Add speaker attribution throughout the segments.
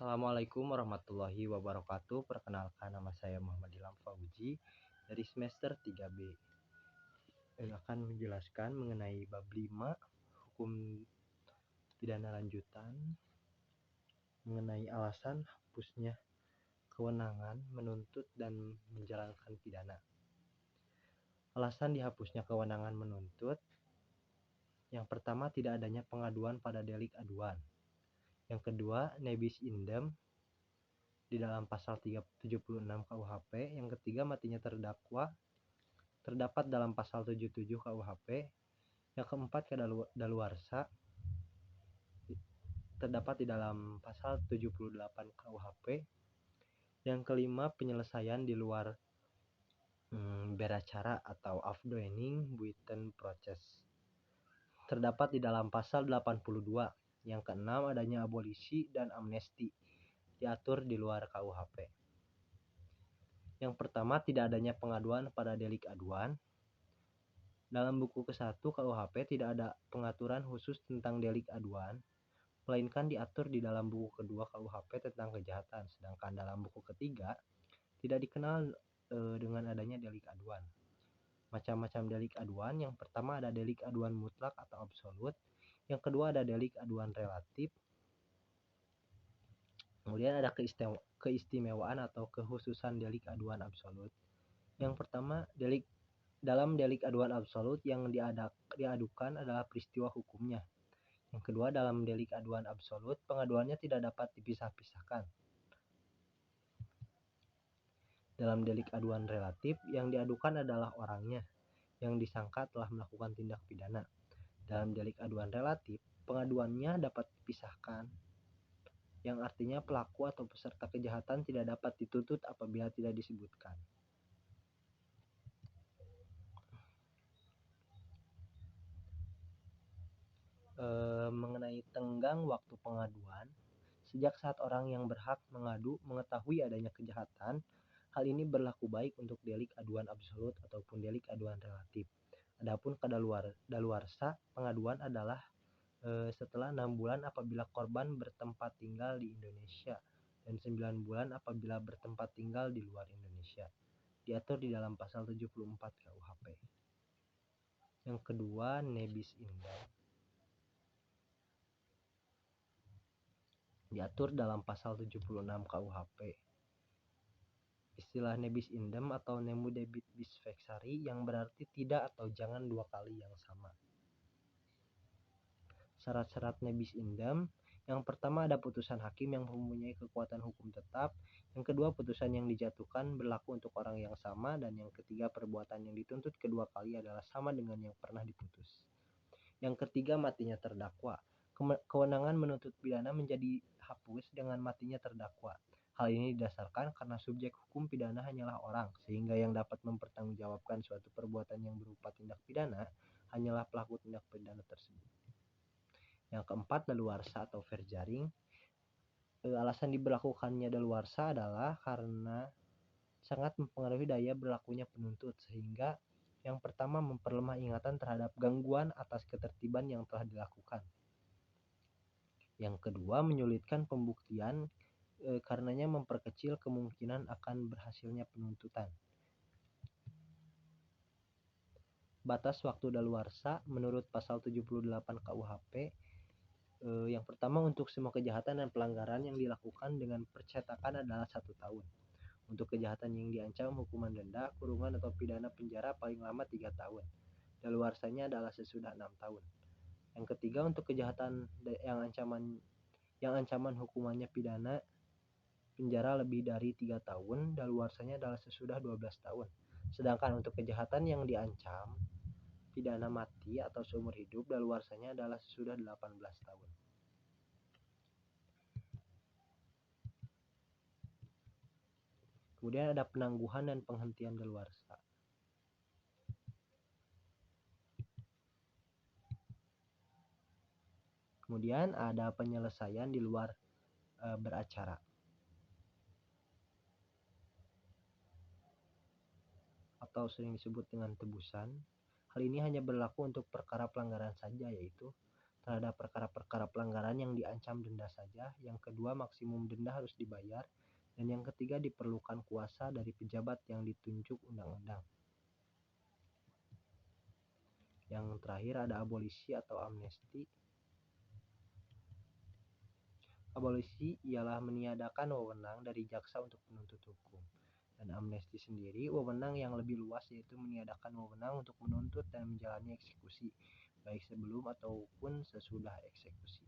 Speaker 1: Assalamualaikum warahmatullahi wabarakatuh. Perkenalkan, nama saya Muhammad Ilham Fauzi dari semester 3B. Akan menjelaskan mengenai bab 5 hukum pidana lanjutan, mengenai alasan hapusnya kewenangan menuntut dan menjalankan pidana. Alasan dihapusnya kewenangan menuntut: yang pertama, tidak adanya pengaduan pada delik aduan. Yang kedua, nebis indem di dalam pasal 376 KUHP. Yang ketiga, matinya terdakwa terdapat dalam pasal 77 KUHP. Yang keempat, kadaluarsa terdapat di dalam pasal 78 KUHP. Yang kelima, penyelesaian di luar beracara atau afdoening buiten proses terdapat di dalam pasal 82. Yang keenam, adanya abolisi dan amnesti diatur di luar KUHP. Yang pertama, tidak adanya pengaduan pada delik aduan. Dalam buku ke-1 KUHP tidak ada pengaturan khusus tentang delik aduan, melainkan diatur di dalam buku kedua KUHP tentang kejahatan. Sedangkan dalam buku ketiga tidak dikenal dengan adanya delik aduan. Macam-macam delik aduan: yang pertama ada delik aduan mutlak atau absolut. Yang kedua ada delik aduan relatif. Kemudian ada keistimewaan atau kekhususan delik aduan absolut. Yang pertama, dalam delik aduan absolut yang diadukan adalah peristiwa hukumnya. Yang kedua, dalam delik aduan absolut pengaduannya tidak dapat dipisah-pisahkan. Dalam delik aduan relatif yang diadukan adalah orangnya yang disangka telah melakukan tindak pidana. Dalam delik aduan relatif pengaduannya dapat dipisahkan, yang artinya pelaku atau peserta kejahatan tidak dapat dituntut apabila tidak disebutkan. Mengenai tenggang waktu pengaduan: sejak saat orang yang berhak mengadu mengetahui adanya kejahatan, hal ini berlaku baik untuk delik aduan absolut ataupun delik aduan relatif. Adapun kadaluarsa pengaduan adalah setelah 6 bulan apabila korban bertempat tinggal di Indonesia dan 9 bulan apabila bertempat tinggal di luar Indonesia. Diatur di dalam pasal 74 KUHP. Yang kedua, nebis indem diatur dalam pasal 76 KUHP. Istilah nebis indem atau nemo debit bis vexari yang berarti tidak atau jangan dua kali yang sama. Syarat-syarat nebis indem: yang pertama ada putusan hakim yang mempunyai kekuatan hukum tetap. Yang kedua, putusan yang dijatuhkan berlaku untuk orang yang sama. Dan yang ketiga, perbuatan yang dituntut kedua kali adalah sama dengan yang pernah diputus. Yang ketiga, matinya terdakwa. Kewenangan menuntut pidana menjadi hapus dengan matinya terdakwa. Hal ini didasarkan karena subjek hukum pidana hanyalah orang, sehingga yang dapat mempertanggungjawabkan suatu perbuatan yang berupa tindak pidana hanyalah pelaku tindak pidana tersebut. Yang keempat, daluarsa atau verjaring. Alasan diberlakukannya daluarsa adalah karena sangat mempengaruhi daya berlakunya penuntut, sehingga yang pertama memperlemah ingatan terhadap gangguan atas ketertiban yang telah dilakukan. Yang kedua, menyulitkan pembuktian karenanya memperkecil kemungkinan akan berhasilnya penuntutan. Batas waktu daluarsa menurut pasal 78 KUHP: yang pertama, untuk semua kejahatan dan pelanggaran yang dilakukan dengan percetakan adalah 1 tahun. Untuk kejahatan yang diancam hukuman denda, kurungan atau pidana penjara paling lama 3 tahun. Daluarsanya adalah sesudah 6 tahun. Yang ketiga, untuk kejahatan yang ancaman hukumannya pidana penjara lebih dari 3 tahun, daluarsanya adalah sesudah 12 tahun. Sedangkan untuk kejahatan yang diancam pidana mati atau seumur hidup, daluarsanya adalah sesudah 18 tahun. Kemudian ada penangguhan dan penghentian daluarsa. Kemudian ada penyelesaian di luar beracara atau sering disebut dengan tebusan. Hal ini hanya berlaku untuk perkara pelanggaran saja, yaitu terhadap perkara-perkara pelanggaran yang diancam denda saja. Yang kedua, maksimum denda harus dibayar. Dan yang ketiga, diperlukan kuasa dari pejabat yang ditunjuk undang-undang. Yang terakhir ada abolisi atau amnesti. Abolisi ialah meniadakan wewenang dari jaksa untuk menuntut hukum. Dan amnesti sendiri wewenang yang lebih luas, yaitu meniadakan wewenang untuk menuntut dan menjalani eksekusi, baik sebelum ataupun sesudah eksekusi.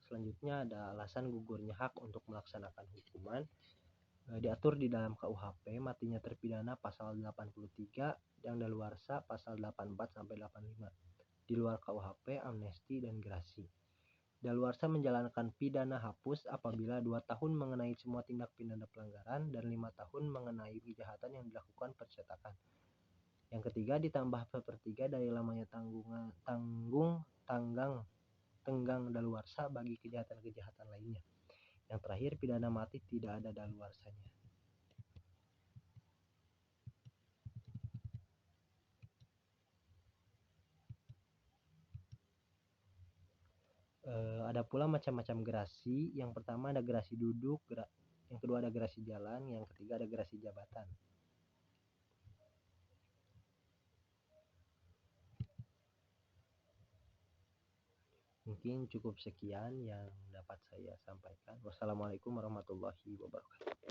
Speaker 1: Selanjutnya ada alasan gugurnya hak untuk melaksanakan hukuman. Diatur di dalam KUHP, matinya terpidana pasal 83, yang daluarsa pasal 84 sampai 85. Di luar KUHP, amnesti dan grasi. Daluarsa menjalankan pidana hapus apabila 2 tahun mengenai semua tindak pidana pelanggaran dan 5 tahun mengenai kejahatan yang dilakukan percetakan. Yang ketiga, ditambah sepertiga dari lamanya tenggang daluarsa bagi kejahatan-kejahatan lainnya. Yang terakhir, pidana mati tidak ada daluarsanya. Ada pula macam-macam gerasi. Yang pertama ada gerasi duduk, yang kedua ada gerasi jalan, yang ketiga ada gerasi jabatan. Mungkin cukup sekian yang dapat saya sampaikan. Wassalamualaikum warahmatullahi wabarakatuh.